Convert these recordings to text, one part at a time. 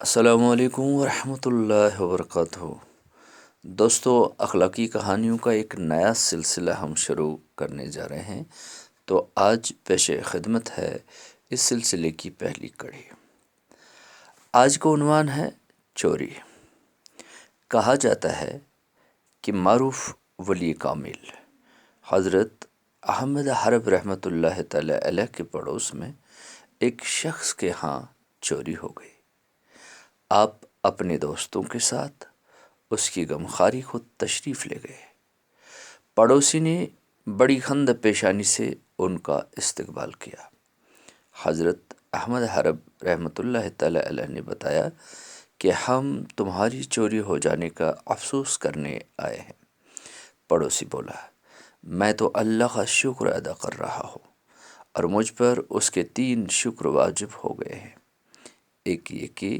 السلام علیکم ورحمۃ اللہ وبرکاتہ۔ دوستو، اخلاقی کہانیوں کا ایک نیا سلسلہ ہم شروع کرنے جا رہے ہیں، تو آج پیش خدمت ہے اس سلسلے کی پہلی کڑی۔ آج کا عنوان ہے چوری۔ کہا جاتا ہے کہ معروف ولی کامل حضرت احمد حرب رحمۃ اللہ تعالی علیہ کے پڑوس میں ایک شخص کے ہاں چوری ہو گئی۔ آپ اپنے دوستوں کے ساتھ اس کی غمخواری کو تشریف لے گئے۔ پڑوسی نے بڑی خند پیشانی سے ان کا استقبال کیا۔ حضرت احمد حرب رحمۃ اللہ تعالی علیہ نے بتایا کہ ہم تمہاری چوری ہو جانے کا افسوس کرنے آئے ہیں۔ پڑوسی بولا، میں تو اللہ کا شکر ادا کر رہا ہوں، اور مجھ پر اس کے 3 شکر واجب ہو گئے ہیں۔ ایک یہ کہ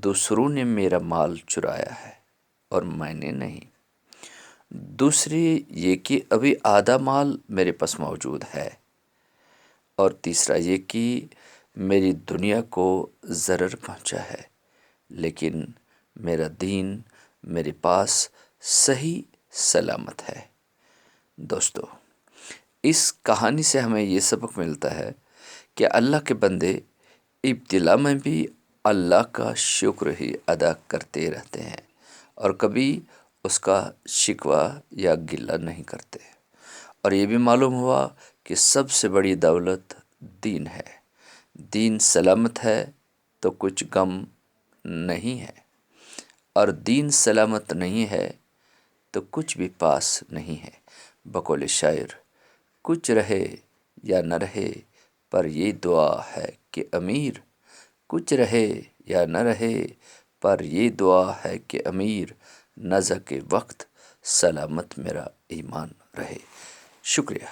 دوسروں نے میرا مال چرایا ہے اور میں نے نہیں۔ دوسری یہ کہ ابھی آدھا مال میرے پاس موجود ہے، اور تیسرا یہ کہ میری دنیا کو ضرر پہنچا ہے، لیکن میرا دین میرے پاس صحیح سلامت ہے۔ دوستو، اس کہانی سے ہمیں یہ سبق ملتا ہے کہ اللہ کے بندے ابتلا میں بھی اللہ کا شکر ہی ادا کرتے رہتے ہیں، اور کبھی اس کا شکوہ یا گلہ نہیں کرتے۔ اور یہ بھی معلوم ہوا کہ سب سے بڑی دولت دین ہے۔ دین سلامت ہے تو کچھ غم نہیں ہے، اور دین سلامت نہیں ہے تو کچھ بھی پاس نہیں ہے۔ بقول شاعر، کچھ رہے یا نہ رہے پر یہ دعا ہے کہ امیر، کچھ رہے یا نہ رہے پر یہ دعا ہے کہ امیر، نزع کے وقت سلامت میرا ایمان رہے۔ شکریہ۔